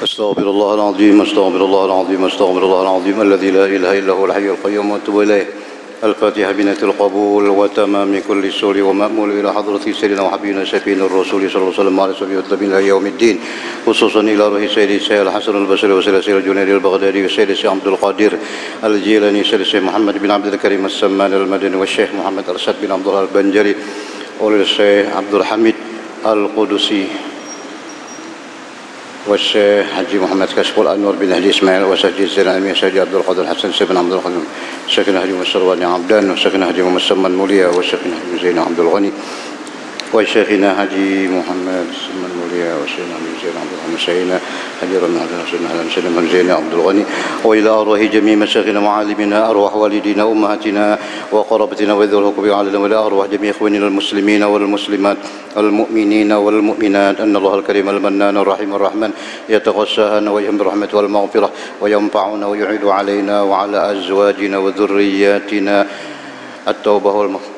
أستغفر الله العظيم أستغفر الله العظيم أستغفر الله العظيم الذي لا إله إلا هو الحي القيوم وأتوب إليه. الفاتحة بنية القبول وتمام كل سور ومأمول إلى حضرة سيدنا وحبيبنا شفيعنا الرسول صلى الله عليه وسلم وعلى سبيل التابعين إلى يوم الدين، خصوصا إلى روح سيدي الشيخ الحسن البصري وسيدي الشيخ الجنيدي البغدادي وسيدي الشيخ عبد القادر الجيلاني وسيدي الشيخ محمد بن عبد الكريم السمان المدني والشيخ محمد أرشد بن عبد الله البنجري والشيخ عبد الحميد القدسي والشيخ حجي محمد كشف الأنور بن هدي إسماعيل وشيخ زين الأمين الشيخ عبد القادر الحسن بن عبد القادر الشيخ هدي مسرواني عبدان والشيخ هدي مسمى المولية والشيخ هدي زين عبد الغني وشيخنا حجي محمد مسمى المولية والشيخ هدي زين عبد الغني وشيخنا حجي رمي عبد زين عبد الغني وإلى أرواح جميع مشايخنا وعالمنا أرواح والدينا وأمهاتنا وقرابتنا وذوي الحقوق علينا وإلى أرواح جميع إخواننا المسلمين والمسلمات المؤمنين والمؤمنات أن الله الكريم المنان الرحيم الرحمن يتغشانا ويهم بالرحمة والمغفرة وينفعنا ويعيد علينا وعلى أزواجنا وذرياتنا التوبة والمغفرة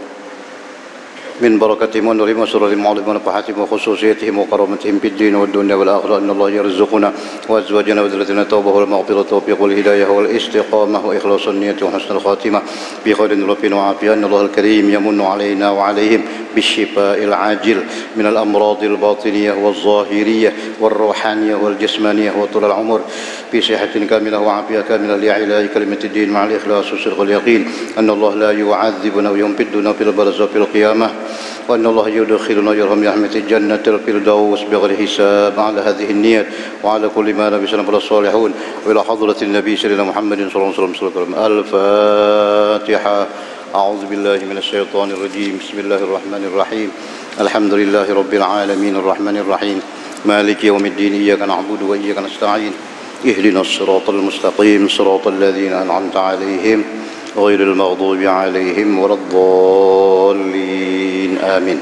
من بركتهم ونورهم وسرورهم وعظيم ونفحاتهم وخصوصيتهم وكرامتهم في الدين والدنيا والآخرة أن الله يرزقنا وأزواجنا وذريتنا التوبة والمغفرة والتوفيق والهداية والاستقامة وإخلاص النية وحسن الخاتمة بخير رفيع وعافية أن الله الكريم يمن علينا وعليهم بالشفاء العاجل من الأمراض الباطنية والظاهرية والروحانية والجسمانية وطول العمر في صحة كاملة وعافية كاملة لإعلاء كلمة الدين مع الإخلاص والصدق واليقين أن الله لا يعذبنا ويمدنا في البرزخ وفي القيامة وأن الله يدخلنا ويرحم برحمة الجنة الفردوس بغير حساب على هذه النية وعلى كل ما لبسنا من الصالحون وإلى حضرة النبي سيدنا محمد صلى الله عليه وسلم. الفاتحة. أعوذ بالله من الشيطان الرجيم. بسم الله الرحمن الرحيم. الحمد لله رب العالمين الرحمن الرحيم مالك يوم الدين إياك نعبد وإياك نستعين اهدنا الصراط المستقيم صراط الذين أنعمت عليهم غير المغضوب عليهم ولا الضالين آمين.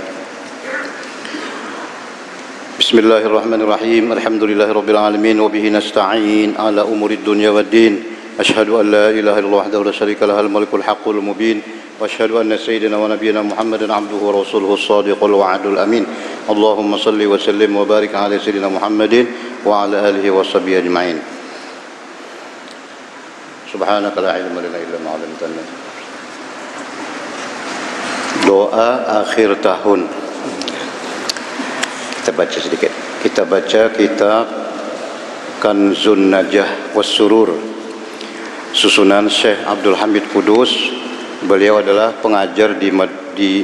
بسم الله الرحمن الرحيم. الحمد لله رب العالمين وبه نستعين على أمور الدنيا والدين. أشهد أن لا إله إلا الله وحده لا شريك له الملك الحق المبين وأشهد أن سيدنا ونبينا محمدا عبده ورسوله الصادق الوعد الأمين. اللهم صل وسلم وبارك على سيدنا محمد وعلى آله وصحبه أجمعين. Subhanaka la ilma lana illa ma 'allamtana. Doa akhir tahun. Kita baca sedikit. Kita baca kitab Kanzun Najah was Surur susunan Syekh Abdul Hamid Kudus. Beliau adalah pengajar di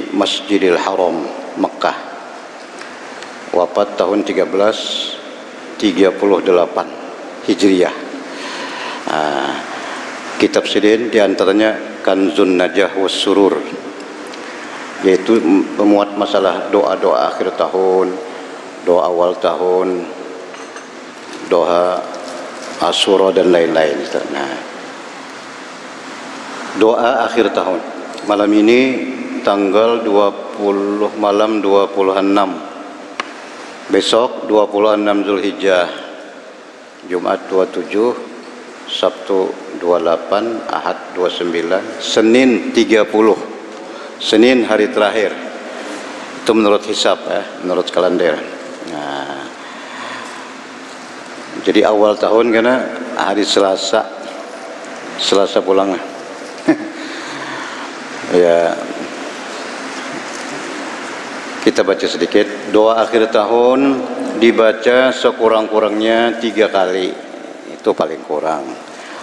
Masjidil Haram Mekah. Wafat tahun 1338 Hijriah. Kitab Sidin diantaranya Kanzun Najah was Surur, yaitu memuat masalah doa-doa akhir tahun, doa awal tahun, doa Asyura dan lain-lain. Nah, doa akhir tahun malam ini tanggal 20 malam 26, besok 26 Zulhijjah, Jumat 27, Sabtu 28, Ahad 29, Senin 30. Senin hari terakhir. Itu menurut hisab ya, menurut kalender. Nah, jadi awal tahun karena hari Selasa pulang. Ya. Kita baca sedikit. Doa akhir tahun dibaca sekurang-kurangnya 3 kali. Itu paling kurang.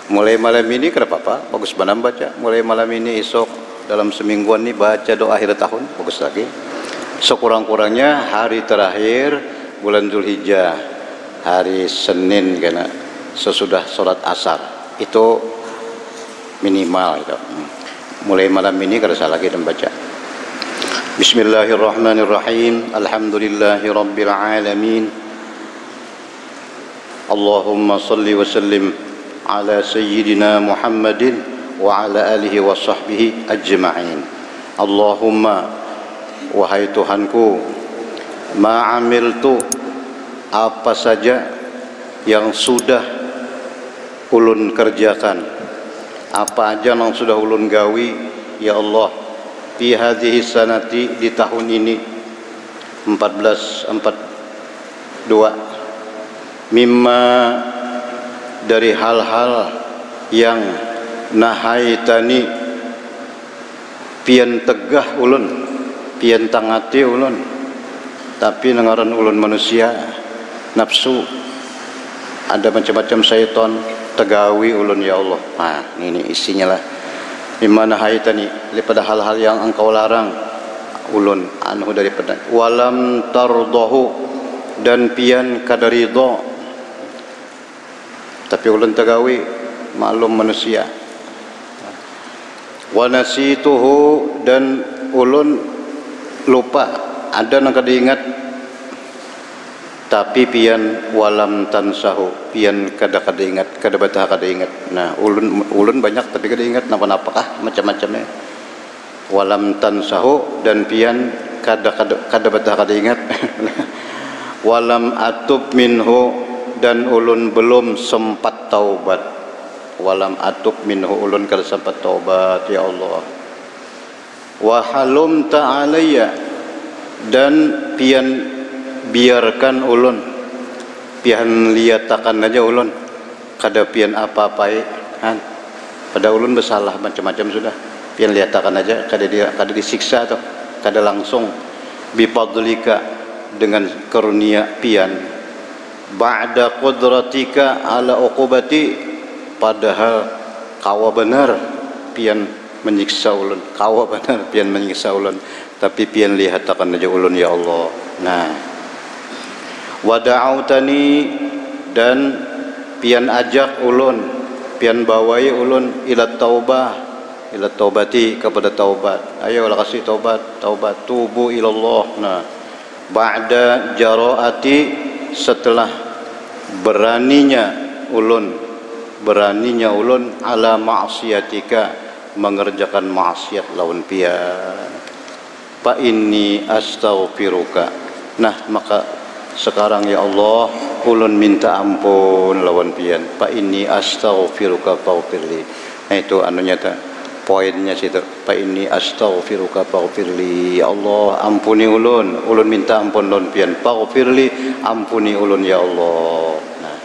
Mulai malam ini kenapa Pak? Bagus banget baca. Mulai malam ini, esok, dalam semingguan ini baca doa akhir tahun. Bagus lagi. Sekurang-kurangnya hari terakhir bulan Zulhijjah, hari Senin karena sesudah sholat asar. Itu minimal. Itu. Mulai malam ini kada salah lagi dan baca. Bismillahirrahmanirrahim. Alhamdulillahi rabbil alamin. Allahumma salli wa sallim ala sayyidina Muhammadin wa ala alihi wa sahbihi ajma'in. Allahumma, wahai Tuhanku, ma'amiltu, apa saja yang sudah ulun kerjakan, apa aja yang sudah ulun gawi, ya Allah, fi hadhihi sanati, di tahun ini 1442 mimma dari hal-hal yang nahaitani pian tegah ulun, pian tangati ulun, tapi nengaran ulun manusia nafsu, ada macam-macam syaitan tegawi ulun ya Allah. Nah, ini isinya lah. Mimma nahaitani, daripada hal-hal yang engkau larang ulun anhu daripada, walam tardahu, dan pian kada ridha, tapi ulun tegawi maklum manusia. Wa nasituhu, dan ulun lupa, ada nang kada ingat, tapi pian walam tansahu, pian kada ingat, kada batah kada ingat. Nah, ulun banyak tapi kada ingat napa-napakah macam-macamnya. Walam tansahu, dan pian kada batah kada ingat. Walam atub minhu, dan ulun belum sempat taubat. Walam atub minhu, ulun kada sempat taubat ya Allah. Wa halum ta'alayya, dan pian biarkan ulun, pian liatakan aja ulun, kada pian apa-apa kan. Pada ulun bersalah macam-macam sudah, pian liatakan aja, kada disiksa atau kada langsung. Bifadlika, dengan karunia pian, ba'da qudratika ala uqubati, padahal kawa benar pian menyiksa ulun, kawa benar pian menyiksa ulun, tapi pian liatakan aja ulun ya Allah. Nah, wada'autani, dan pian ajak ulun, pian bawai ulun ila taubah, ila taubati, kepada taubat. Ayo lah kasih taubat, tubu ilallah. Nah, ba'da jaraati, setelah beraninya ulun ala ma'siyatika, mengerjakan maksiat lawan pian. Fa inni astaghfiruka, nah maka sekarang ya Allah ulun minta ampun lawan pian. Fa inni astaghfiruka faghfirli. Nah itu anunya ta, poinnya situ. Fa inni astaghfiruka faghfirli, ya Allah ampuni ulun minta ampun lawan pian. Faghfirli, ampuni ulun ya Allah. Nah,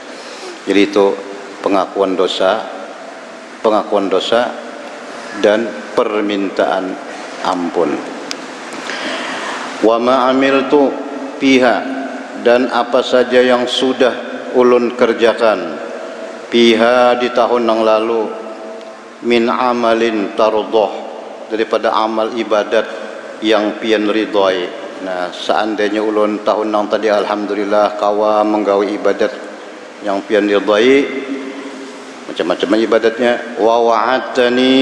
jadi itu pengakuan dosa dan permintaan ampun. Wa ma amiltu fiha, dan apa saja yang sudah ulun kerjakan, fiha di tahun yang lalu, min amalin tardoh, daripada amal ibadat yang pian ridhoi. Nah, seandainya ulun tahun yang tadi alhamdulillah kawa menggawe ibadat yang pian ridhoi, macam-macam ibadatnya. Wa wa'adtani,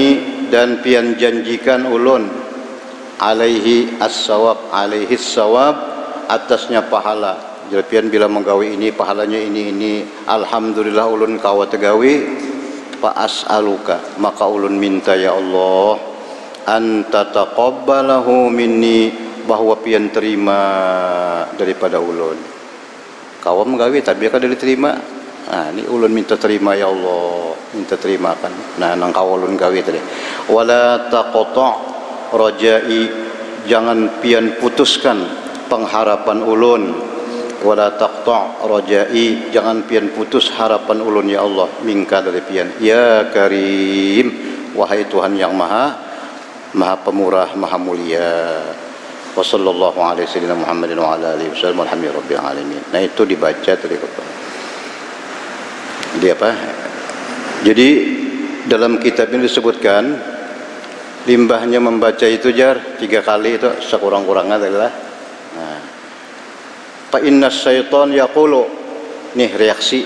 dan pian janjikan ulun alaihi as-sawab, atasnya pahala. Jadi pian bila menggawe ini pahalanya ini, alhamdulillah ulun kawa tegawi. Fa as'aluka, maka ulun minta ya Allah, anta taqabbalahu minni, bahwa pian terima daripada ulun. Kawa menggawe tapi kada diterima. Nah, ini ulun minta terima ya Allah, minta terimakan. Nah, nang kawa ulun gawe tadi. Wala taqta' rajai, jangan pian putuskan pengharapan ulun. Wala taqta' rajai, jangan pian putus harapan ulun ya Allah, mingka dari pian. Ya Karim, wahai Tuhan yang maha pemurah, maha mulia. Wa sallallahu alaihi wasallam Muhammadin wa ala alihi wasallam alhamdulillahi rabbil alamin. Nah itu dibaca tadi di apa? Jadi dalam kitab ini disebutkan limbahnya membaca itu jar 3 kali itu sekurang-kurangnya adalah. Nah, fa inna syaitan yaqulu, nih reaksi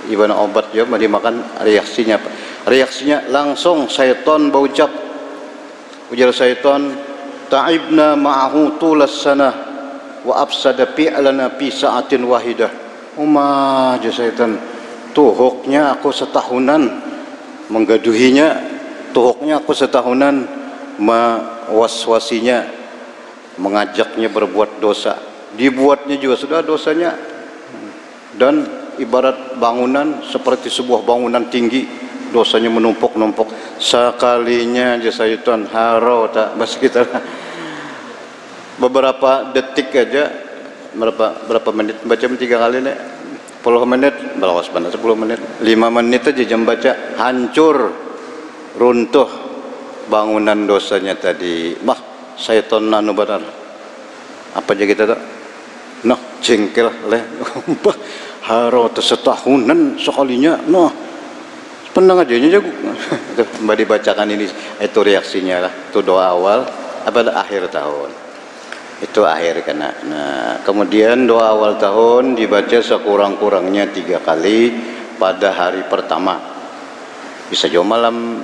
ibarat obat ya mau dimakan, reaksinya apa? Reaksinya langsung syaitan berucap, ujar syaitan, ta'ibna ma'ahu tulas sanah wa afsada fi'lana fi sa'atin wahidah. Umah aja syaitan, tuhuknya aku setahunan menggaduhinya, tuhuknya aku setahunan mewaswasinya, mengajaknya berbuat dosa, dibuatnya juga sudah dosanya. Dan ibarat bangunan, seperti sebuah bangunan tinggi, dosanya menumpuk-numpuk. Sekalinya aja syaitan harau tak bas kita beberapa detik aja, berapa menit baca 3 kali nih, menit, berapa sebentar 10 menit, 5 menit aja jam baca, hancur, runtuh bangunan dosanya tadi. Bah, syaitan anu benar. Apa aja kita tak? Nah, jengkel leh. Bah, haro setahunan sekalinya. Nah, penang aja nya jago. Mbak dibacakan ini, itu reaksinya lah. Itu doa awal apa akhir tahun. Itu akhir kena. Nah, kemudian doa awal tahun dibaca sekurang-kurangnya 3 kali pada hari pertama. Bisa juga malam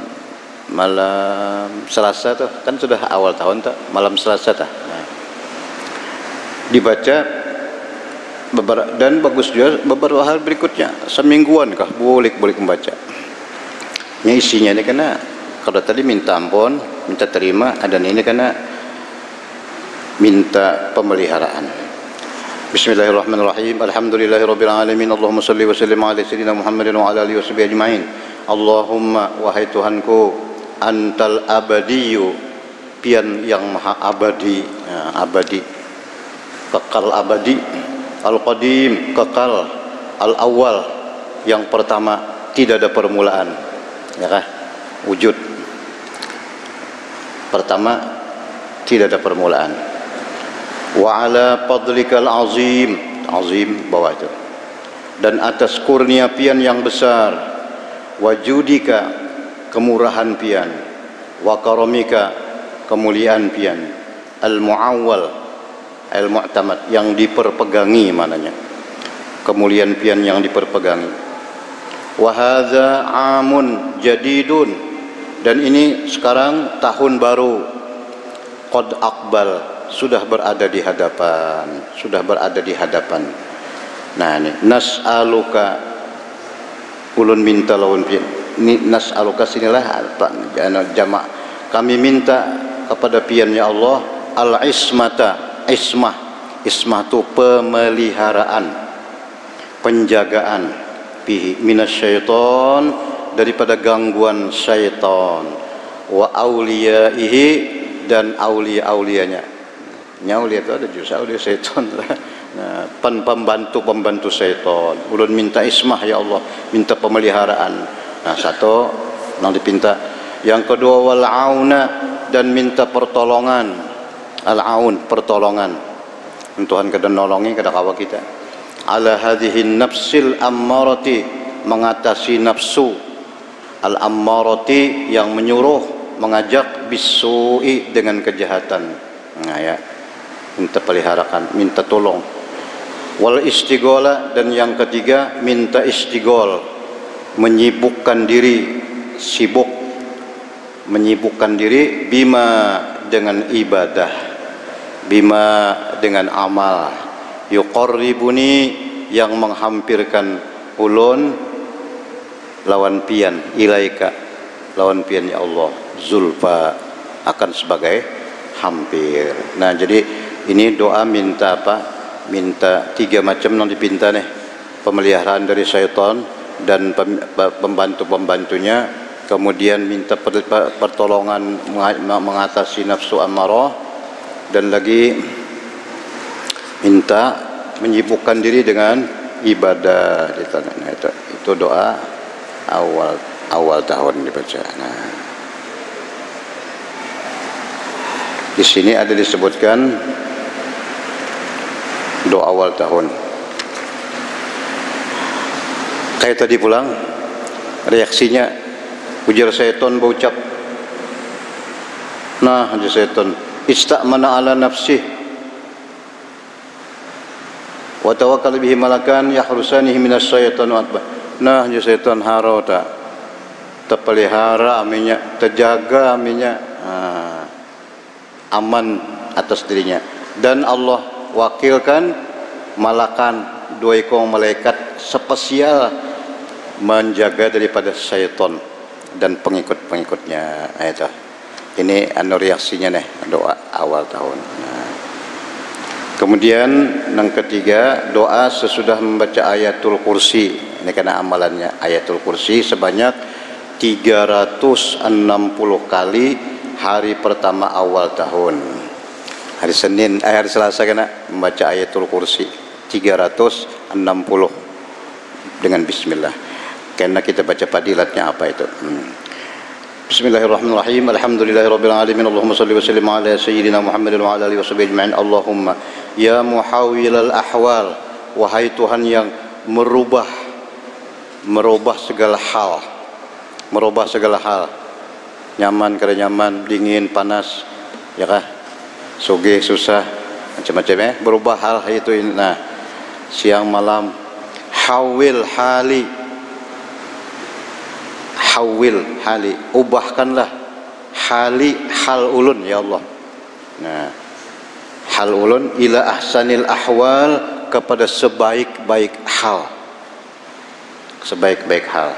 Selasa tuh, kan sudah awal tahun tuh, malam Selasa tuh. Nah, dibaca dan bagus juga beberapa hal berikutnya, semingguan kah boleh membaca. Ini isinya ini karena kalau tadi minta ampun, minta terima, dan ini karena minta pemeliharaan. Bismillahirrahmanirrahim. Alhamdulillahirabbil alamin. Allahumma shalli wa sallim ala sayyidina Muhammadin wa ala alihi washabihi ajmain. Allahumma, wahai Tuhanku, antal abadiyyu, pian yang maha abadi, ya, abadi, kekal abadi, al-qadim, kekal, al-awwal, yang pertama, tidak ada permulaan, ya kah? Wujud pertama, tidak ada permulaan. Wa ala fadlikal azim, azim bawah itu, dan atas kurnia pian yang besar, wajudika, kemurahan pian, wa karamika, kemuliaan pian, al muawwal, al mu'tamad, yang diperpegangi, mananya kemuliaan pian yang diperpegangi. Wa hadza amun jadidun, dan ini sekarang tahun baru, qad aqbal, sudah berada di hadapan, sudah berada di hadapan. Nah ini nas'aluka, ulun minta lawan pian, ini nas'aluka sinilah jamak, kami minta kepada pian ya Allah, al-ismata, ismah, ismah itu pemeliharaan, penjagaan, bihi minasyaiton, daripada gangguan syaitan, wa auliyaihi, dan aulia-aulianya. Nyaulia itu ada juga aulia syaitan. Nah, pembantu syaitan. Ulun minta ismah ya Allah, minta pemeliharaan. Nah, satu yang dipinta. Yang kedua wal auna, dan minta pertolongan. Al aun, pertolongan. Tuhan kada nolongi kada kawa kita. Ala hadhihi nafsil ammarati, mengatasi nafsu al ammarati, yang menyuruh, mengajak, bisu'i, dengan kejahatan. Nah ya, minta peliharakan, minta tolong. Wal istighola, dan yang ketiga minta istighol, menyibukkan diri, sibuk, menyibukkan diri, bima, dengan ibadah, bima, dengan amal, yuqarribuni, yang menghampirkan ulun, lawan pian, ilaika, lawan pian ya Allah, zulfa, akan sebagai hampir. Nah jadi ini doa minta apa? Minta 3 macam yang dipinta nih, pemeliharaan dari syaitan dan pembantu-pembantunya, kemudian minta pertolongan mengatasi nafsu amarah, dan lagi minta menyibukkan diri dengan ibadah. Nah, itu doa awal tahun dibaca. Nah, di sini ada disebutkan doa awal tahun. Kayak tadi pulang, reaksinya ujar syaitan berucap, nah ujar syaitan, istamana ala nafsih wa tawakkal bihi malakan yahrusanihi minas syaitan wa atba. Nah ujar syaitan harota, terpelihara aminya, terjaga aminya, aman atas dirinya, dan Allah wakilkan malakan, 2 ekor malaikat spesial menjaga daripada syaitan dan pengikut-pengikutnya. Itu ini anu reaksinya nih, doa awal tahun. Nah, kemudian yang ketiga, doa sesudah membaca ayatul kursi. Ini karena amalannya ayatul kursi sebanyak 360 kali hari pertama awal tahun. Hari Senin, hari Selasa kena membaca ayatul kursi 360 dengan bismillah. Karena kita baca fadilatnya apa itu. Bismillahirrahmanirrahim. Alhamdulillahirabbil alamin. Allahumma shalli wa sallim ala sayyidina Muhammadin wa ala alihi washabihi ajma'in. Allahumma ya muhawwilal ahwal, wahai Tuhan yang merubah segala hal. Merubah segala hal. Nyaman kada nyaman, dingin panas, ya kah? Sugih susah, macam-macam ya. Berubah hal itu. Nah, siang malam. Hawil hali, ubahkanlah hali, hal ulun ya Allah. Nah, hal ulun ila ahsanil ahwal, kepada sebaik-baik hal. Sebaik-baik hal.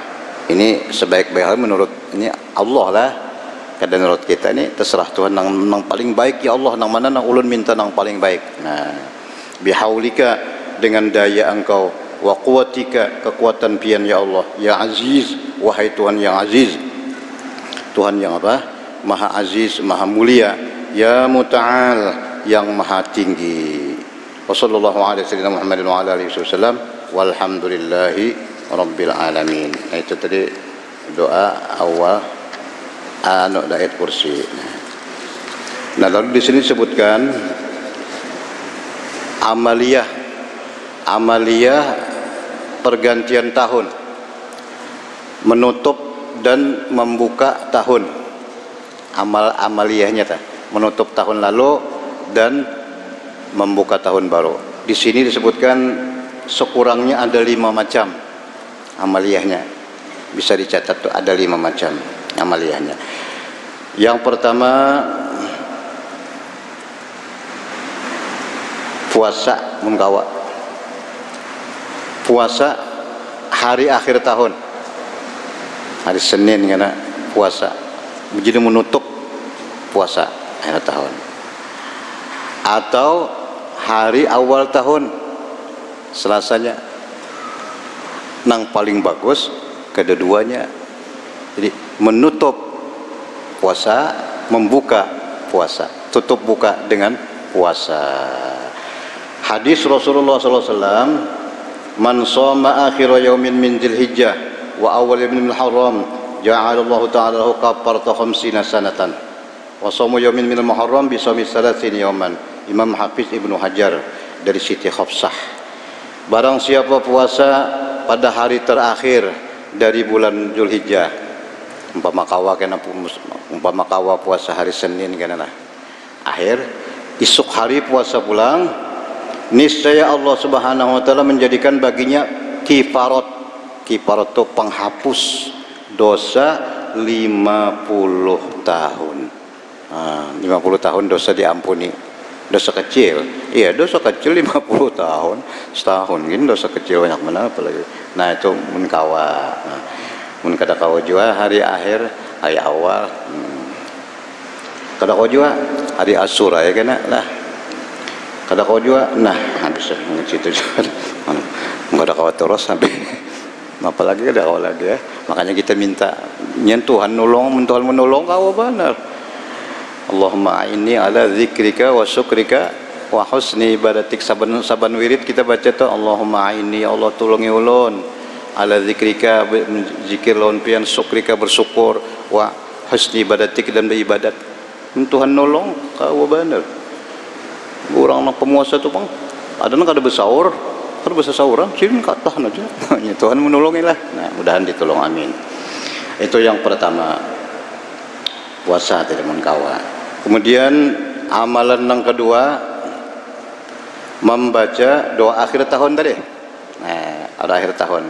Ini sebaik-baik hal menurut ini Allah lah. Kadang menurut kita ini terserah Tuhan nang paling baik ya Allah, nang mana nang ulun minta nang paling baik. Nah, bihaulika, dengan daya Engkau, wa quwwatika, kekuatan pian ya Allah, ya Aziz, wahai Tuhan yang aziz. Tuhan yang apa? Maha aziz, maha mulia, ya Muta'al, yang maha tinggi. Wassallallahu ala sayyidina Muhammadin wa ala alihi wasallam, walhamdulillahi rabbil alamin. Nah, itu tadi doa awal ayat kursi. Nah, lalu di sini disebutkan amaliyah pergantian tahun, menutup dan membuka tahun. Amaliyahnya menutup tahun lalu dan membuka tahun baru. Di sini disebutkan sekurangnya ada 5 macam amaliyahnya. Bisa dicatat tuh, ada 5 macam amaliyahnya. Yang pertama, puasa mengkawa. Puasa hari akhir tahun, hari Senin karena puasa, jadi menutup puasa akhir tahun. Atau hari awal tahun, Selasanya, nang paling bagus kedua-duanya. Jadi menutup puasa, membuka puasa, tutup buka dengan puasa. Hadis Rasulullah SAW, man shoma akhir yaumin min Dzulhijjah wa awwal yaumin min Muharram ja'alallahu ta'ala lahu kafarata 50 sanatan wa shamu yaumin min Muharram bi shaumi 30 yauman. Imam Hafiz Ibnu Hajar dari Siti Hafsah. Barang siapa puasa pada hari terakhir dari bulan Dzulhijjah, umpama kawa puasa hari Senin kana akhir, esok hari puasa pulang, niscaya Allah Subhanahu wa taala menjadikan baginya kifarat. Kifarat itu penghapus dosa 50 tahun. 50 tahun dosa diampuni. Dosa kecil, iya dosa kecil 50 tahun, setahun gini dosa kecil banyak mana apalagi. Nah itu mun kawa, mun kada kawa jua hari akhir, hari awal, kada kawa jua hari Asyura ya kena lah. Kada kawa jua, nah habis situ juga, kada kawa terus sampai, apalagi kada kawa lagi ya. Makanya kita minta nyen Tuhan menolong kawa benar. Allahumma a'inni ala zikrika wa syukrika wa husni ibadatik. Saban wirid kita baca tu Allahumma a'inni, ya Allah tolongi ulun, ala zikrika zikir lawan pian, syukrika bersyukur, wa husni ibadatik dan beribadat. Tuhan nolong kau benar. Orang nak pemuasa tu bang, ada nak ada bersaur, kada bisa sauran, sini katah aja. Tuhan menolongilah. Nah, mudahan ditolong, amin. Itu yang pertama, puasa tidak mengkawa. Kemudian amalan yang kedua, membaca doa akhir tahun tadi. Nah, ada akhir tahun.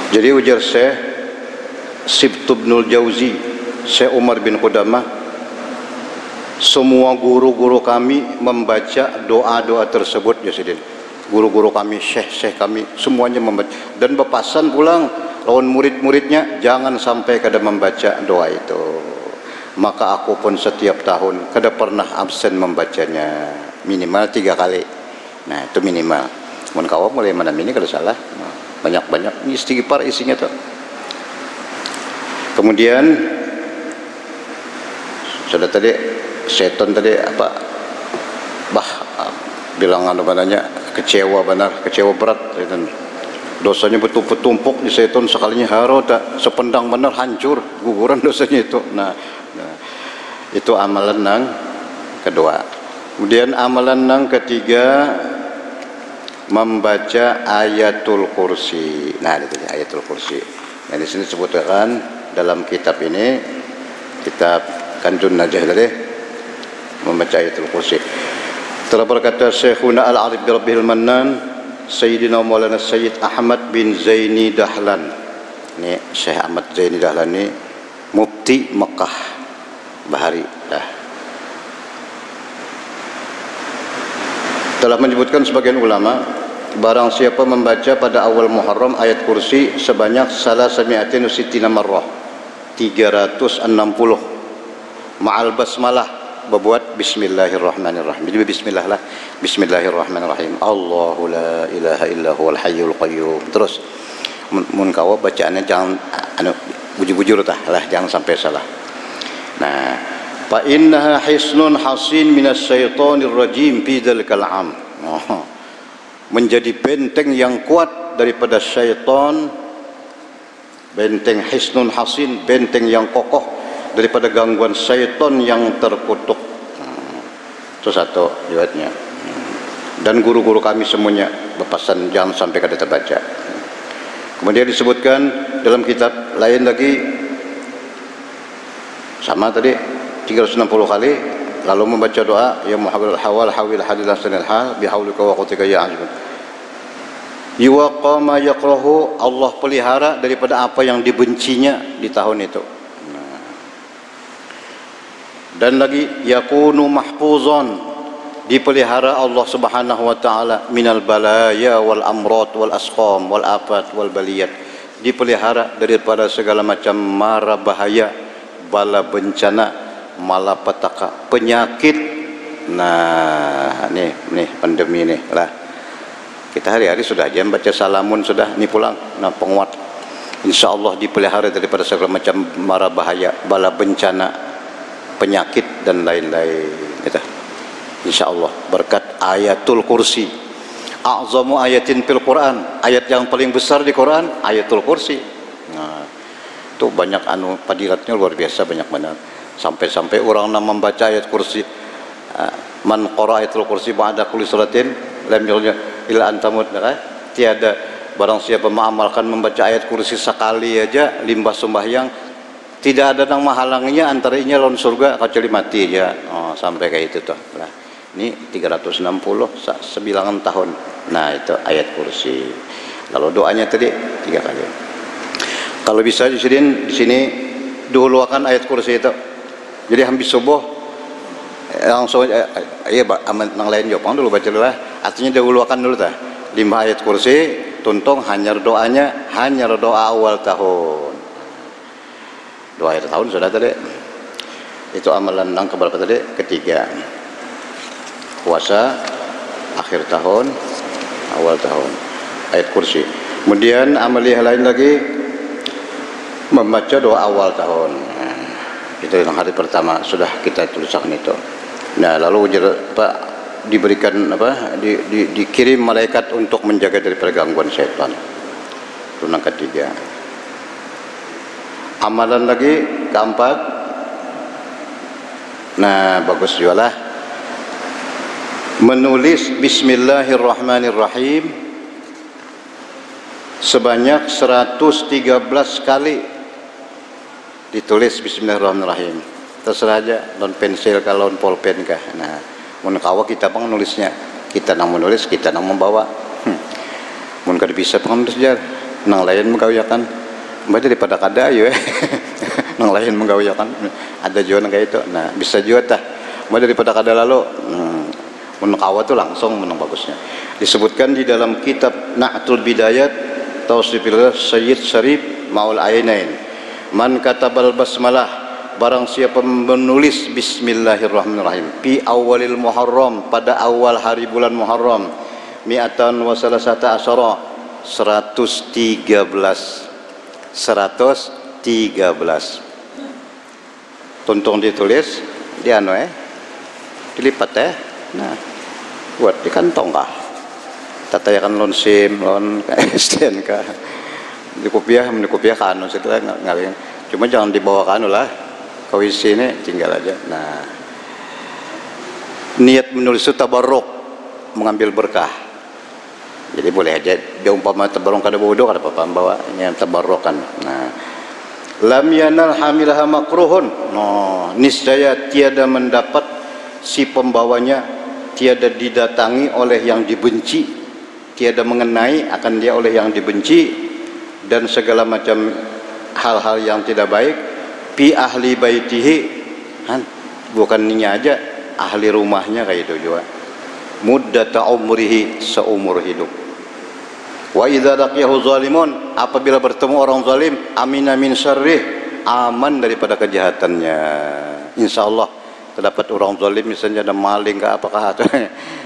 Jadi ujar Syekh Sibtubnul Jauzi, Syekh Umar bin Qudamah, semua guru-guru kami membaca doa-doa tersebut ya Sidin. Guru-guru kami, syekh-syekh kami semuanya membaca, dan bepasan pulang lawan murid-muridnya jangan sampai kada membaca doa itu. Maka aku pun setiap tahun kada pernah absen membacanya, minimal 3 kali. Nah itu minimal. Mun kawa mulai mana ini kada salah, banyak-banyak istighfar isinya tuh. Kemudian sudah tadi setan tadi apa bilang anu bananya kecewa benar, kecewa berat itu. Dosanya betul bertumpuk di setan sekalinya haro tak sependang benar hancur guguran dosanya itu. Nah, itu amalan nang kedua. Kemudian amalan nang ketiga membaca ayatul kursi. Nah, itu ayatul kursi. Nah, di sini disebutkan dalam kitab ini, kitab Kanjun Najah tadi, membaca ayatul kursi. Telah berkata Syekhuna Al-Arif bi Rabbil Mannan, Sayyidina Maulana Sayyid Ahmad bin Zaini Dahlan. Ini Syekh Ahmad Zaini Dahlan ini mufti Mekah Bahari dah. Telah menyebutkan sebagian ulama, barang siapa membaca pada awal Muharram ayat kursi sebanyak 360 marrah, 360 ma'al basmalah, berbuat bismillahirrahmanirrahim. Jadi bismillah lah, bismillahirrahmanirrahim. Allahu la ilaha illa huwal hayyul qayyum. Terus mun kawa bacaannya jangan anu bujur-bujur tah lah, jangan sampai salah. Nah, fa innaha hisnun hasin minas syaitonir rajim fi dzalikal am. Menjadi benteng yang kuat daripada syaitan, benteng hisnun hasin, benteng yang kokoh daripada gangguan syaitan yang terkutuk. Itu satu riwayatnya. Dan guru-guru kami semuanya berpesan jangan sampai kada terbaca. Kemudian disebutkan dalam kitab lain lagi sama tadi 360 kali, lalu membaca doa ya muhawwil hawal hawil hadil hasanil hal bihaulika wa quwwatika ya azim. Yuwaqama yaqrahu, Allah pelihara daripada apa yang dibencinya di tahun itu. Dan lagi yakunu mahfuzan, dipelihara Allah Subhanahu wa taala minal balaya wal amrad wal asqam wal afat wal baliyat, dipelihara daripada segala macam mara bahaya, bala bencana, malapetaka, penyakit. Nah, nih pandemi nih lah. Kita hari-hari sudah aja baca salamun sudah nih pulang. Nah, penguat insyaallah dipelihara daripada segala macam mara bahaya, bala bencana, penyakit dan lain-lain. Gitu. Insyaallah berkat ayatul kursi. A'zamu ayatin fil Quran, ayat yang paling besar di Quran ayatul kursi. Nah, itu banyak anu fadilatnya luar biasa, banyak benar. Sampai-sampai orang nama membaca ayat kursi, man qara ayatul kursi ba'da kulli salatin lam yurja ila antamut, tiada barang siapa mengamalkan membaca ayat kursi sekali aja limbah sembahyang, tidak ada yang menghalanginya antaranya lawan surga kecuali mati aja. Oh, sampai kayak itu tuh. Nah, ini 360 sebilangan tahun. Nah, itu ayat kursi. Lalu doanya tadi 3 kali. Kalau bisa di sini dihuluakan ayat kursi itu. Jadi habis subuh langsung iya nang lain jopang dulu baca dulu lah. Artinya dihuluakan dulu tah. 5 ayat kursi, tuntung hanyar doanya, hanyar doa awal tahun. Doa akhir tahun sudah tadi. Itu amalan nang keberapa tadi? Ketiga. Puasa akhir tahun, awal tahun. Ayat kursi. Kemudian amalia lain lagi membaca doa awal tahun. Nah, itu yang hari pertama sudah kita tuliskan itu. Nah, lalu diberikan dikirim malaikat untuk menjaga daripada gangguan setan. Itu yang ketiga. Amalan lagi keempat, nah bagus juga lah, menulis bismillahirrahmanirrahim sebanyak 113 kali. Ditulis bismillahirrahmanirrahim, terserah aja, non pensil kah, non pulpen kah. Nah, mun kawa kita pang nulisnya, kita nang menulis, kita nang membawa. Mun kada bisa pang nulis jar, nang lain menggawiakan. Mbak daripada kada ayo nang lain menggawiakan. Ada juga nang kayak itu. Nah, bisa juga tah. Mbak daripada kada lalu mun kawa tuh langsung menang bagusnya. Disebutkan di dalam kitab Na'tul Bidayat Tausibillah Sayyid Syarif Maul Ainain, man katabal basmalah, barang siapa menulis bismillahirrahmanirrahim fi awalil Muharram, pada awal hari bulan Muharram, mi'atan wa salasata asyara, 113. Tuntung ditulis di anu dilipat nah buat di kantong kah, tatayakan lon SIM, lon STNK, di kopiah kan, setelah ngalir. Cuma jangan dibawa ke anu lah, ke WC ini tinggal aja. Nah, niat menulis itu tabarruk, mengambil berkah. Jadi boleh aja dia umpama tabarruk kada bodoh kada apa-apa bawa yang tabarrukan. Nah, lam yanal hamilaha makruhun. No, niscaya tiada mendapat si pembawanya, tiada didatangi oleh yang dibenci, tiada mengenai akan dia oleh yang dibenci, dan segala macam hal-hal yang tidak baik pi ahli baitihi, kan bukan ninya aja, ahli rumahnya kayak itu juga, muddata umrihi, seumur hidup. Wa idza laqiyahu zalimun, apabila bertemu orang zalim, amina min syarrih, aman daripada kejahatannya. Insyaallah terdapat orang zalim misalnya ada maling ke apakah atau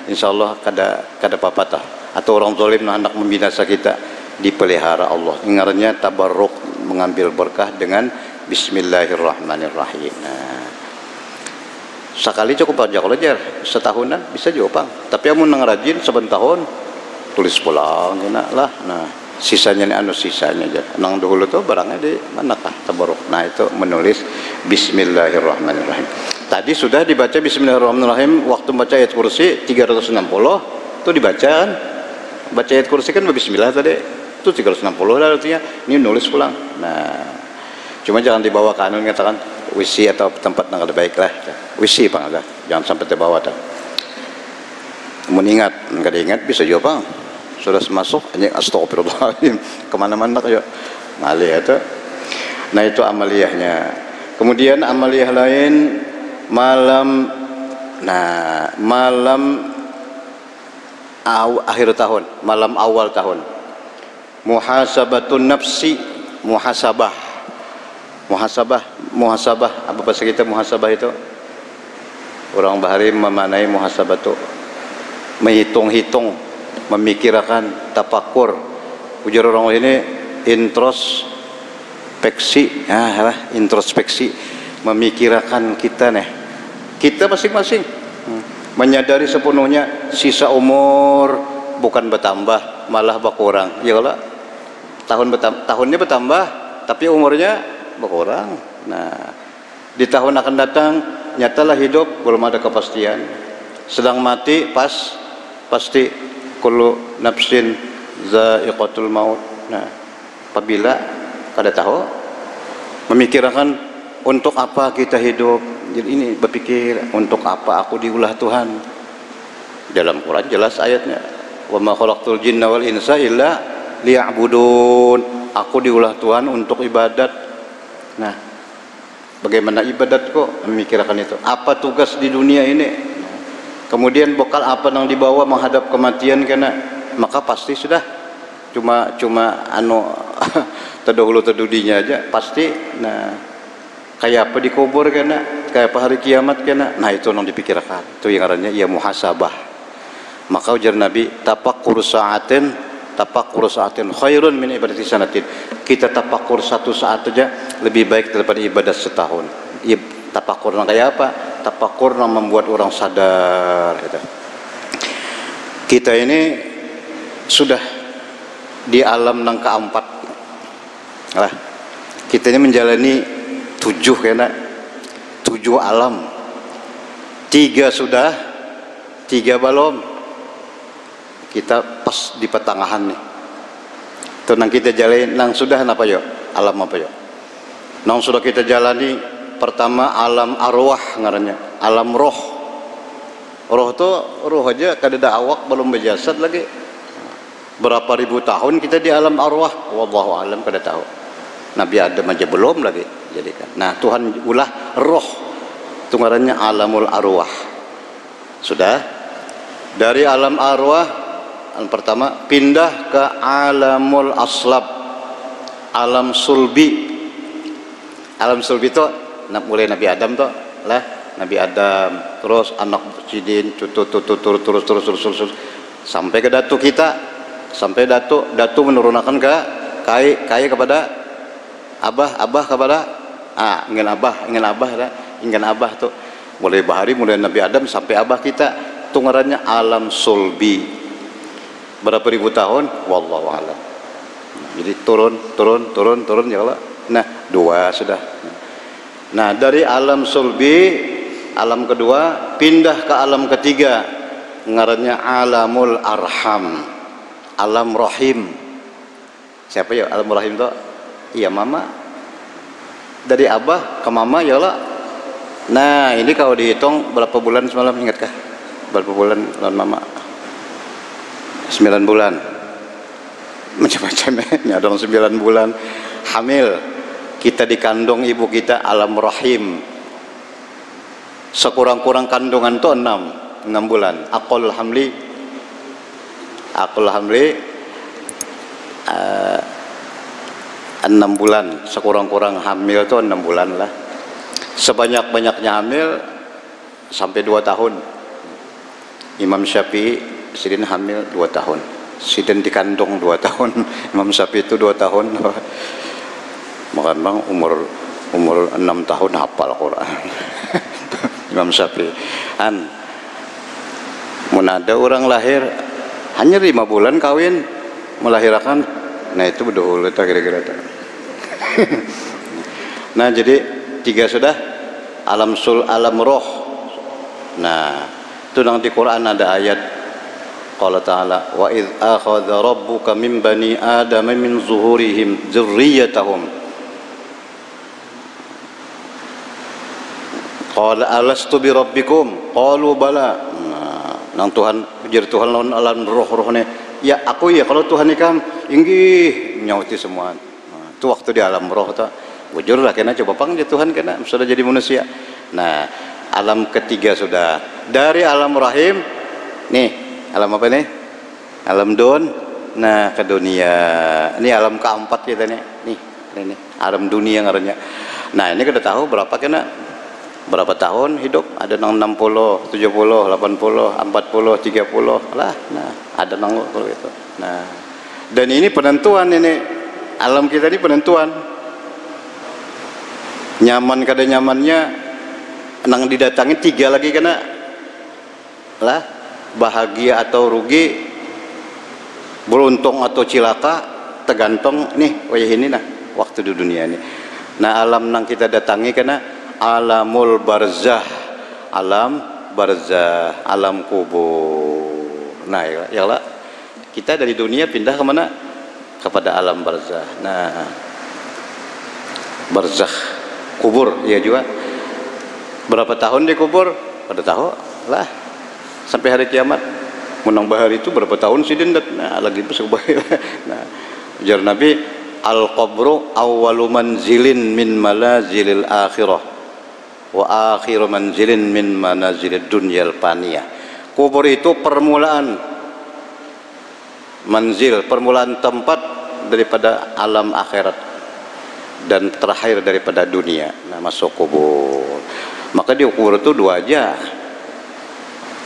insyaallah kada papatah, atau orang zalim hendak membinasa kita, dipelihara Allah. Ingatnya tabarruk, mengambil berkah dengan bismillahirrahmanirrahim. Nah, sekali cukup aja kalau jar setahunan bisa juga Bang. Tapi amun nang rajin saben tahun tulis pulang kena lah. Nah, sisanya nih sisanya aja. Nang dahulu tuh barangnya di manakah tabarruk. Nah, itu menulis bismillahirrahmanirrahim. Tadi sudah dibaca bismillahirrahmanirrahim waktu baca ayat kursi 360 itu dibaca kan. Baca ayat kursi kan bismillah tadi. Itu 360 lah artinya. Ini nulis pulang. Nah, cuma jangan dibawa ke anu katakan WC atau tempat yang lebih baik lah. WC Bang ada. Jangan sampai terbawa dah. Mengingat, enggak diingat bisa juga Bang. Sudah masuk hanya astagfirullahaladzim kemana-mana kayak ngalih itu. Nah, itu amaliyahnya. Kemudian amaliyah lain malam akhir tahun, malam awal tahun. Muhasabatun nafsi, muhasabah apa bahasa kita muhasabah itu? Orang bahari memanai muhasabah itu menghitung-hitung, memikirkan, tafakur. Ujar orang ini introspeksi, introspeksi, memikirkan kita masing-masing, menyadari sepenuhnya sisa umur bukan bertambah malah berkurang. Ya kalau tahunnya bertambah tapi umurnya berkurang. Nah, di tahun akan datang nyatalah hidup belum ada kepastian, sedang mati pasti kullu nafsin za'iqatul maut. Nah, apabila kada tahu memikirkan untuk apa kita hidup. Jadi ini berpikir untuk apa aku diulah Tuhan. Dalam Quran jelas ayatnya, wa ma khalaqtul jinna wal insa illa liya'budun. Aku diulah Tuhan untuk ibadat. Nah, bagaimana ibadat kok memikirkan itu? Apa tugas di dunia ini? Kemudian bekal apa yang dibawa menghadap kematian kena, maka pasti sudah cuma terdahulu terdudinya aja pasti. Nah, kayak apa dikubur kena, kayak apa hari kiamat kena. Nah, itu yang dipikirkan. Itu yang artinya ya muhasabah. Maka ujar Nabi, tafakkur sa'atin khairun min ibadati sanatin. Kita tafakkur satu saat aja lebih baik daripada ibadah setahun. Tafakkur kayak apa? Tafakkur membuat orang sadar gitu. Kita ini sudah di alam yang keempat lah. Kita ini menjalani 7 alam. 3 sudah, 3 belum. Kita pas di pertengahan nih. Itu nang kita jalani, nang sudah apa yo? Alam apa yo? Nang sudah kita jalani, pertama alam arwah ngarannya, alam roh. Roh tuh roh aja kada ada awak, belum berjasad lagi. Berapa ribu tahun kita di alam arwah, wallahu alam kada tahu. Nabi Adam aja belum lagi jadikan. Nah, Tuhan ulah roh. Itu ngarannya alamul arwah. Sudah dari alam arwah yang pertama pindah ke alamul aslab, alam sulbi. Alam sulbi itu mulai Nabi Adam tuh lah, Nabi Adam terus anak Sidin terus sampai ke datu kita, sampai datu menurunkan ke kai kepada abah kepada ingin abah tuh mulai bahari mulai Nabi Adam sampai abah kita tunggarannya alam sulbi. Berapa ribu tahun? Wallahu a'lam. Jadi turun ya Allah. Nah, 2 sudah. Nah, dari alam sulbi, alam kedua, pindah ke alam ketiga, ngarannya alamul arham, alam rahim. Siapa ya alam rahim itu? Iya, mama. Dari abah ke mama ya Allah. Nah, ini kalau dihitung berapa bulan semalam, ingatkah? Berapa bulan lawan mama? 9 bulan. Macam-macam ya, ada 9 bulan hamil. Kita dikandung ibu kita alam rahim. Sekurang-kurang kandungan itu 6 bulan. Aqallul hamli 6 bulan. Sekurang-kurang hamil itu 6 bulan lah. Sebanyak-banyaknya hamil sampai 2 tahun. Imam Syafi'i sidin hamil 2 tahun. Sidin dikandung 2 tahun. Imam Syafi'i itu 2 tahun. Maka bang umur 6 tahun hafal Quran. Imam Syafi'i. Ada orang lahir hanya 5 bulan kawin melahirkan. Nah itu betul kira-kira. Nah jadi 3 sudah alam roh. Nah itu di Quran ada ayat qala ta'ala wa idz akhadha rabbuka min bani adama min zuhurihim dzurriyyatahum qala alastu bi rabbikum qalu bala. Nang Tuhan ujar Tuhan lawan alam roh-rohnya, ya aku ya kalau Tuhan ikam inggih nyauti semua. Itu waktu di alam roh ta bujur lah kena coba panggil Tuhan kena sudah jadi manusia. Nah alam ketiga sudah dari alam rahim nih, alam apa nih? Alam don. Nah ke dunia ini alam keempat kita nih ini alam dunia ngarannya. Nah ini kita tahu berapa kena berapa tahun hidup, ada nang 60, 70, 80, 40, 30 lah. Nah ada nang itu. Nah dan ini penentuan, ini alam kita ini penentuan nyaman kada nyamannya nang didatangi 3 lagi kena lah, bahagia atau rugi, beruntung atau cilaka, tergantung nih wayah ini nah waktu di dunia ini. Nah alam nang kita datangi kena alamul barzah, alam barzah, alam kubur. Nah ya lah kita dari dunia pindah kemana? Kepada alam barzah. Nah barzah kubur ya juga. Berapa tahun di kubur? Pada tahu lah sampai hari kiamat. Menang bahar itu berapa tahun sih dindat. Nah lagi itu sebaik. Nah ujar Nabi al qabru awwalu manzilin min malazilil akhirah wa akhiru manzilin min manazilid dunyal faniyah. Kubur itu permulaan manzil, permulaan tempat daripada alam akhirat dan terakhir daripada dunia. Nah masuk kubur. Maka di kubur itu 2 aja,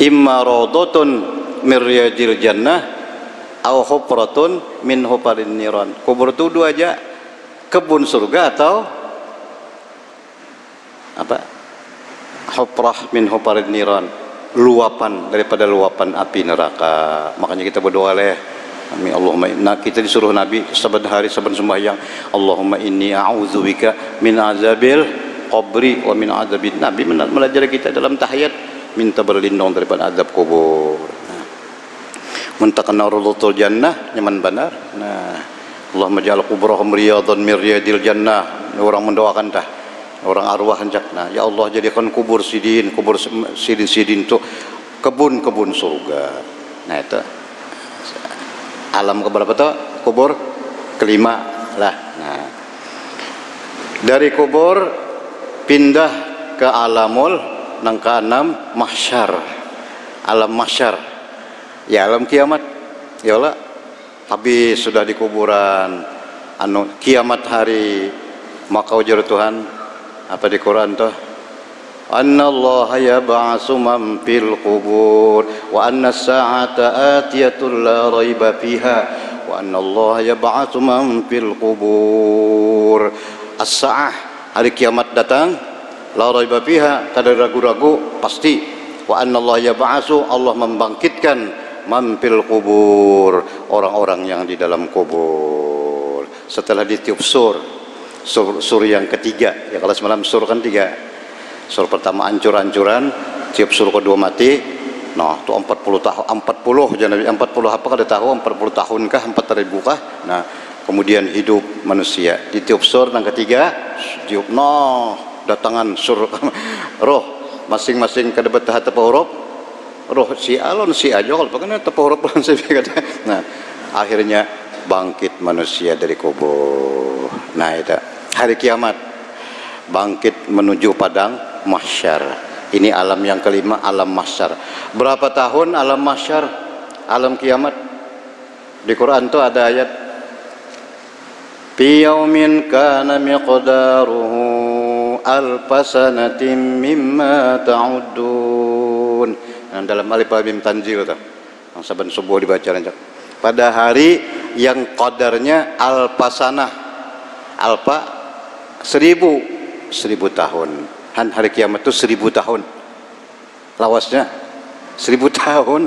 imma rawdatun min riyadil jannah aw hufratun min hufarin niran. Kubur itu 2 aja, kebun surga atau apa? Hufrah min hufarin niran, luapan daripada luapan api neraka. Makanya kita berdoa leh, amin Allahumma. Nah kita disuruh Nabi saban hari saban sembahyang, Allahumma inni a'udzubika min azabil qabri wa min azabin. Nabi melajari kita dalam tahiyat minta berlindung daripada azab kubur. Nah, muntakana rawdatul jannah nyaman benar. Nah, Allahumma ja'al quburahum riyadhan min riyadil jannah. Orang mendoakan dah, orang arwah hendak. Nah, ya Allah jadikan kubur sidin itu kebun-kebun surga. Nah, itu alam keberapa tuh? Kubur kelima lah. Nah, dari kubur pindah ke alamul nang ke-6 mahsyar, alam mahsyar ya alam kiamat ya Allah. Habis sudah di kuburan kiamat hari, maka ujar Tuhan apa di Quran tuh, annallaha yab'atsu man fil qubur wa anna as-sa'ata atiyatun la raiba fiha wa annallaha yab'atsu man fil qubur. As-sa'ah hari kiamat datang, la raiba fiha, tak ada ragu-ragu, pasti wa anna Allah yab'atsu, Allah membangkitkan man fil kubur, orang-orang yang di dalam kubur. Setelah ditiup sur yang ketiga, ya kalau semalam sur kan 3. Sur pertama hancur-hancuran, tiup sur kedua mati. Nah, itu 40 tahun, 40 jangan 40 apa kada tahu, 40 tahun kah, 4000 kah. Nah, kemudian hidup manusia. Ditiup sur yang ketiga, tiup datangan sur roh masing-masing kada betah tapa huruf. Roh si alon si aja kalau pakai tapa huruf saya kata. Nah, akhirnya bangkit manusia dari kubur. Nah, itu hari kiamat, bangkit menuju padang mahsyar. Ini alam yang kelima, alam mahsyar. Berapa tahun alam mahsyar, alam kiamat? Di Quran tuh ada ayat, fi yaumin kana miqdaruhu alfasanatin mimma ta'udun. Nah, dalam alif lam mim tanzil tuh, yang saban subuh dibaca rancak. Pada hari yang qadarnya alfasanah, alfa 1000 tahun. Hari kiamat itu 1000 tahun. Lawasnya 1000 tahun.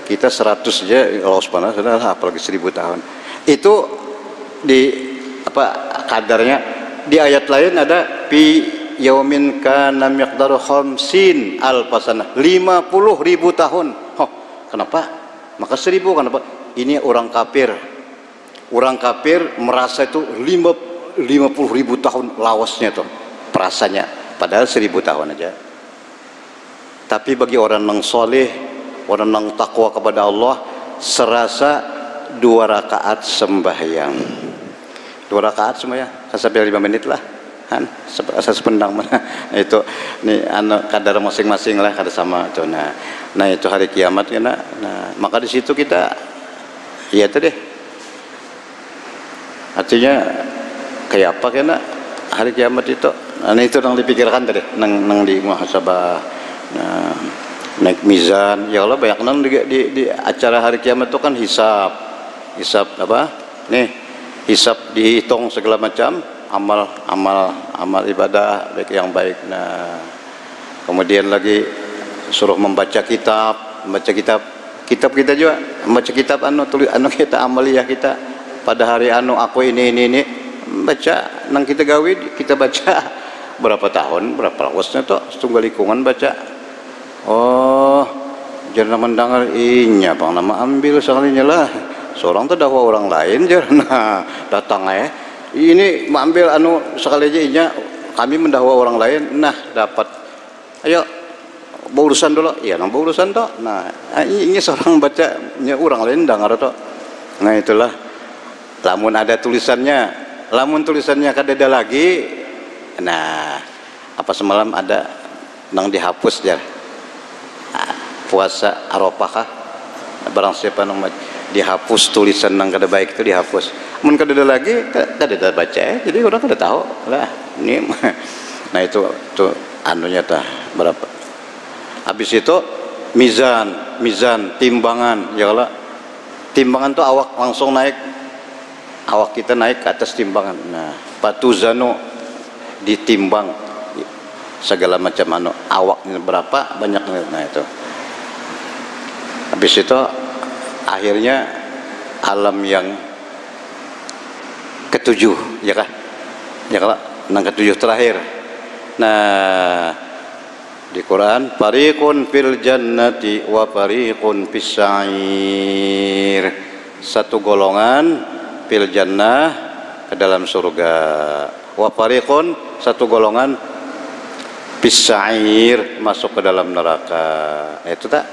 Kita 100 aja lawas panas, apalagi 1000 tahun. Itu di kadarnya. Di ayat lain ada fi yaumin kana miqdaru khamsin alfasanah, 50.000 tahun. Kenapa? Maka 1000 kenapa? Ini orang kafir. Orang kafir merasa itu 50.000 tahun lawasnya tuh perasanya. Padahal 1000 tahun aja. Tapi bagi orang yang soleh, orang yang takwa kepada Allah, serasa 2 rakaat sembahyang. 2 rakaat sembahyang, sampai 5 menit lah. Kan, asal sependang mana. Nah, itu nih kadar masing-masing lah, kada sama itu. Nah itu hari kiamat ya. Nah, maka di situ kita, iya tuh deh. Artinya kayak apa kena hari kiamat itu? Nah, itu yang dipikirkan tadi, nang di muhasabah, naik mizan. Ya Allah, banyak nang di acara hari kiamat itu kan hisab apa? Nih, hisab dihitung segala macam, amal ibadah baik yang baik. Nah, kemudian lagi suruh membaca kitab kita juga, membaca kitab kita amaliyah kita pada hari aku ini baca nang kita gawe, kita baca berapa tahun, berapa lawasnya tuh setunggal lingkungan baca. Oh, jangan mendengar inya bang nama ambil sekalinya lah. Seorang tuh dakwa orang lain jangan datang ini mengambil sekali aja inya, kami mendakwa orang lain. Nah, dapat. Ayo berurusan dulu. Iya, nang berurusan tuh. Nah, ini seorang baca orang lain dengar tuh. Nah, itulah. Lamun ada tulisannya, kada ada lagi. Nah, apa semalam ada nang dihapus ya, puasa Arafah kah, barang siapa nang dihapus tulisan nang kada baik itu dihapus. Mun kada ada lagi, kada ada baca jadi orang kada tahu lah ini. Nah itu anunya tah berapa. Habis itu mizan timbangan ya Allah, timbangan tuh awak langsung naik, awak kita naik ke atas timbangan. Nah patuzano, ditimbang segala macam awaknya berapa banyak. Nah itu habis itu akhirnya alam yang ketujuh ya kah nang ketujuh terakhir. Nah di Quran, fariqun fil jannati wa fariqun fis sa'ir, satu golongan fil jannah ke dalam surga, wa fariqun satu golongan fis sa'ir masuk ke dalam neraka. Itu tak.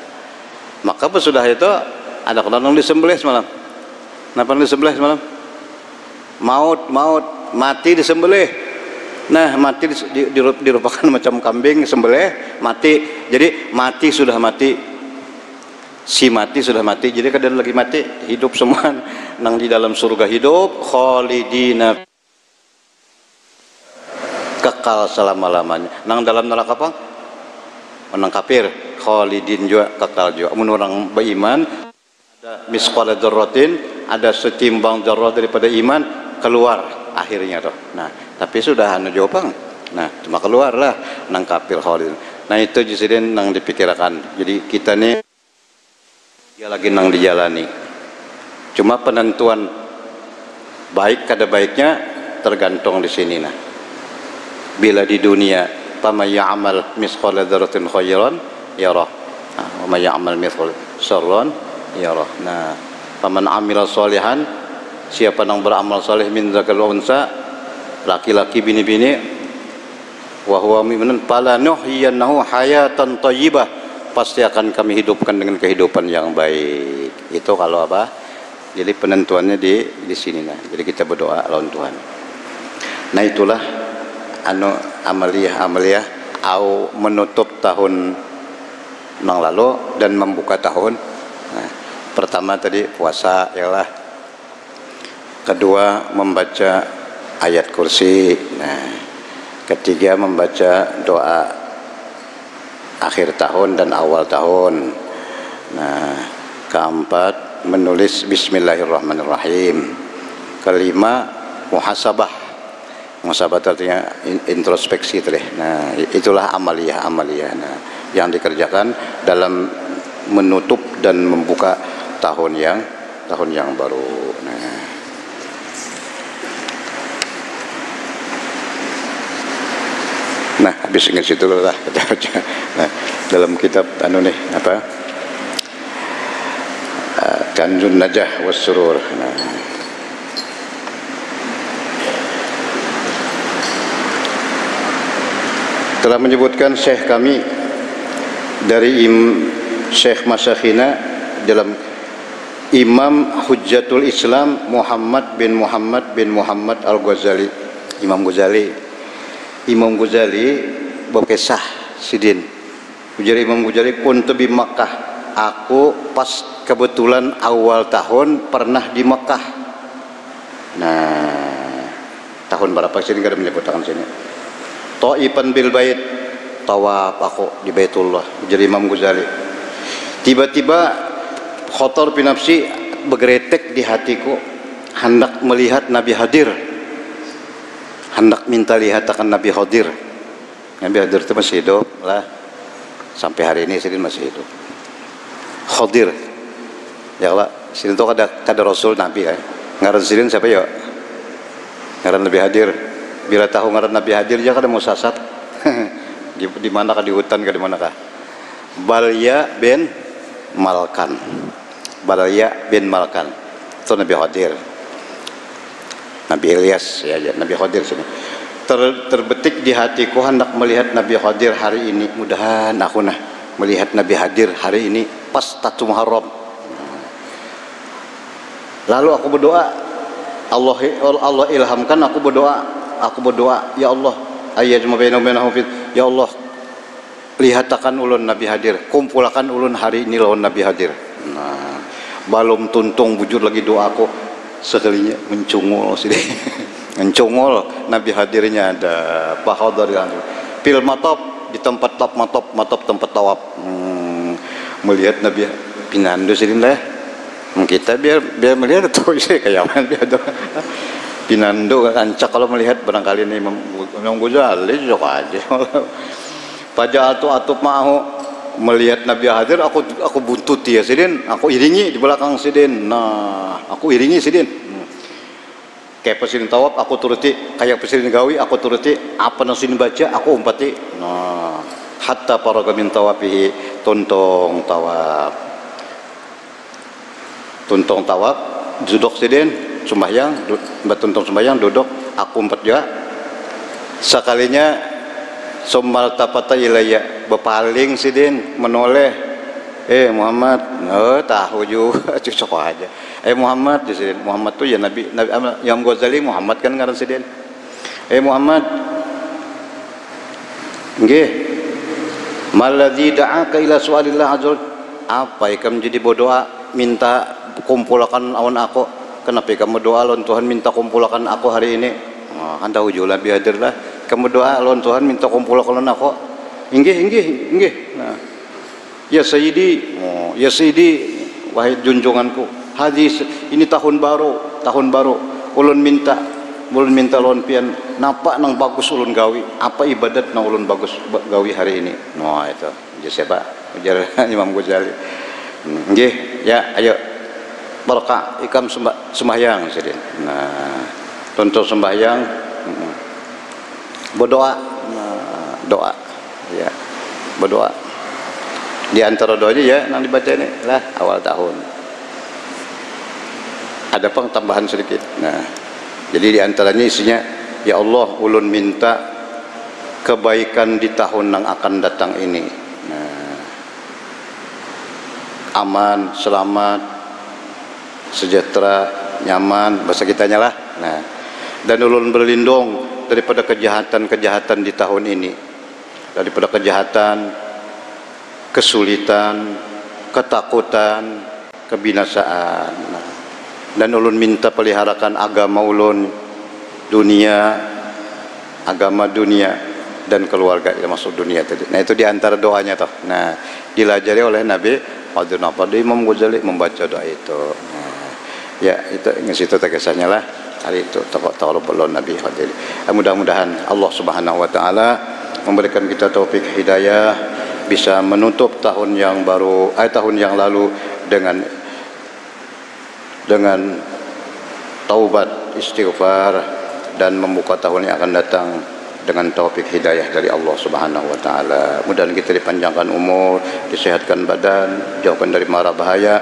Maka sesudah itu ada orang disembelih semalam. Kenapa disembelih semalam? Maut mati disembelih. Nah, mati dirupakan macam kambing sembelih, mati. Jadi mati sudah mati. Si mati sudah mati. Jadi kadang lagi mati, hidup semua nang di dalam surga hidup khalidina, kekal selama-lamanya. Nang dalam neraka apa? Orang kafir khalidin juga, kekal juga. Mun orang beriman ada misqala dzarratin, ada setimbang dzarrah daripada iman, keluar akhirnya tuh. Nah, tapi sudah jawabang. Nah, cuma keluarlah nang kafir khalidin. Nah itu justin nang dipikirkan. Jadi kita nih dia lagi nang dijalani. Cuma penentuan baik kada baiknya tergantung di sini nah. Bila di dunia faman ya'mal mithqala dzarratin khairan yarah, wa may ya'mal mithqala syarran yarah. Nah, faman amila sholihan, siapa yang beramal saleh min dzakar wa unsa, laki-laki bini-bini, wa huwa mu'minun falanuhyiyannahu hayatan thayyibah, pasti akan kami hidupkan dengan kehidupan yang baik. Itu kalau apa? Jadi penentuannya di sini nah. Jadi kita berdoa lawan Tuhan. Nah itulah amaliyah au menutup tahun yang lalu dan membuka tahun. Nah, pertama tadi puasa yalah. Kedua membaca ayat kursi. Nah, ketiga membaca doa akhir tahun dan awal tahun. Nah, keempat menulis bismillahirrahmanirrahim. Kelima muhasabah. Muhasabah artinya introspeksi tadi. Nah, itulah amaliyah. Nah, yang dikerjakan dalam menutup dan membuka tahun yang baru. Nah, habis ingat situ lah kita baca. Nah, dalam kitab Kanzun Najah was Surur. Nah, telah menyebutkan syekh kami dari Syekh Masyakhina dalam Imam Hujjatul Islam Muhammad bin Muhammad Al-Ghazali. Imam Ghazali berkisah sidin. Ujar Imam Ghazali kuntu bi Makkah. Aku pas kebetulan awal tahun pernah di Makkah. Nah, tahun berapa sini kada menyebutkan sini. Taifan bil bait, tawaf aku di Baitullah. Jadi Imam Ghazali. Tiba-tiba khotor bi nafsi, bergeretek di hatiku, hendak melihat Nabi hadir. Hendak minta lihat akan Nabi hadir. Nabi hadir itu masih hidup lah. Sampai hari ini sidin masih hidup. Hadir. Ya Allah, sidin itu kada Rasul Nabi kan. Ngaran sidin siapa ya? Ngaran Nabi hadir. Bila tahu ngaran Nabi hadir dia kada mau sasat. di manakah di hutan ke di manakah? Balya bin Malkan. Itu Nabi hadir. Nabi Ilyas ya, Nabi Khadir sini. Terbetik di hatiku hendak melihat Nabi Khadir hari ini. Mudahan aku melihat Nabi hadir hari ini pas Tatu Muharram. Lalu aku berdoa, Allah ilhamkan aku berdoa, ya Allah, ayyajma bainahum ya Allah, lihatakan ulun Nabi hadir, kumpulakan ulun hari ini lawan Nabi hadir. Nah, balum tuntung bujur lagi doaku. Sekalinya mencungul sih mencungul Nabi hadirnya ada bahadar pil matop di tempat matop tempat tawaf melihat Nabi pinandu sih lah kita biar melihat tuh sih kayak mana biar pinandu kancak kalau melihat barangkali ini Imam Ghazali juga aja pajak atau mau melihat Nabi hadir aku buntuti ya sidin, aku iringi di belakang sidin. Nah, aku iringi sidin. Kayak presiden tawaf aku turuti, kayak presiden gawi aku turuti, apa nasin baca aku umpati. Nah, hatta paraga min tawafihi tuntong tawaf duduk sidin sembahyang, tuntong sembahyang duduk aku umpat juga. Sekalinya Sommal tapata ilaya berpaling sidin menoleh Muhammad tahu juga cocok aja Muhammad sidin. Muhammad tuh ya Nabi Imam Ghazali Muhammad kan ngaran sidin. Muhammad nggih maladzi da'aka ila su'alillah azza apa kamu jadi berdoa minta kumpulkan awan aku, kenapa kamu doa lawan Tuhan minta kumpulkan aku hari ini? Anda ujul Nabi hadirlah kamu doa lawan Tuhan minta kumpulkan aku. Inggih. Nah, ya Sayyidi, wahai junjunganku, hadis ini tahun baru. Ulun minta ulun minta lawan pian napa nang bagus ulun gawi, apa ibadat nang ulun bagus gawi hari ini. Nah itu siapa ujar Imam Ghazali. Nggih ya, ayo berkah ikam sembahyang sedin. Nah contoh sembahyang berdoa, doa ya, berdoa. Di antara doanya ya nang dibaca ini lah awal tahun. Ada tambahan sedikit. Nah, jadi di antaranya isinya, ya Allah, ulun minta kebaikan di tahun yang akan datang ini. Nah, aman, selamat, sejahtera, nyaman, bahasa kitanya lah. Nah, dan ulun berlindung daripada kejahatan-kejahatan di tahun ini, daripada kejahatan, kesulitan, ketakutan, kebinasaan. Nah, dan ulun minta peliharakan agama ulun, dunia, agama dunia dan keluarga, ya masuk dunia tadi. Nah itu diantara doanya toh. Nah dilajari oleh Nabi Hadinah pada Imam Ghazali membaca doa itu. Nah, ya itu ngesitu kisahnya lah. Hari itu tokoh belon Nabi Hadinah. Mudah-mudahan Allah Subhanahu Wa Taala memberikan kita taufik hidayah bisa menutup tahun yang baru, tahun yang lalu dengan taubat, istighfar, dan membuka tahun yang akan datang dengan taufik hidayah dari Allah Subhanahu Wa Taala. Mudah-mudahan kita dipanjangkan umur, disehatkan badan, jauhkan dari mara bahaya,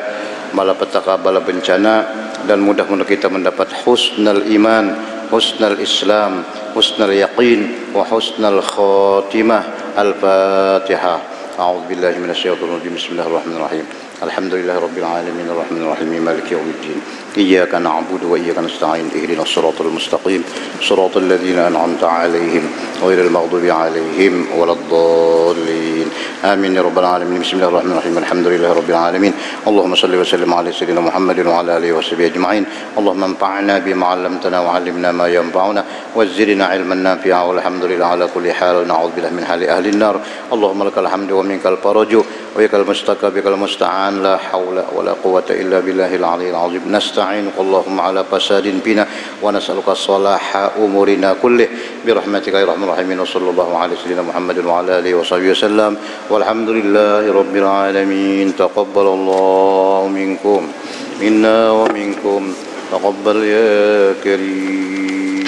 malapetaka, bala bencana, dan mudah-mudahan kita mendapat husnul iman, husnul Islam, husnul yaqin, wa husnul khatimah. Al-Fatihah. A'udzubillahi minasyaitonir rajim. Bismillahirrahmanirrahim. Alhamdulillahi rabbil alamin arrahmanir rahim maliki yaumiddin. Iyyaka na'budu wa iyyaka nasta'in. Ihdinas siratal mustaqim. Siratal ladzina an'amta 'alaihim ghairil maghdubi 'alaihim waladdallin. Amin ya rabbal alamin. Bismillahirrahmanirrahim. Alhamdulillahi rabbil alamin. Allahumma shalli wa sallim ala sayyidina Muhammadin wa ala alihi wa sahbihi ajma'in. Allahumma anfa'na bima 'allamtana wa 'allimna ma yanfa'una wa zidna 'ilman nafi'a walhamdulillahi ala kulli hal. Na'udzu billahi min hali ahli an-nar. Allahumma lakal hamdu wa minkal faraju wa yakal mustaqab bikal musta'an. لا حول ولا قوة إلا بالله العلي العظيم نستعينك اللهم على فساد بنا ونسألك صلاح أمورنا كله برحمتك يا أرحم الراحمين وصلى الله على سيدنا محمد وعلى آله وصحبه وسلم والحمد لله رب العالمين تقبل الله منكم منا ومنكم تقبل يا كريم.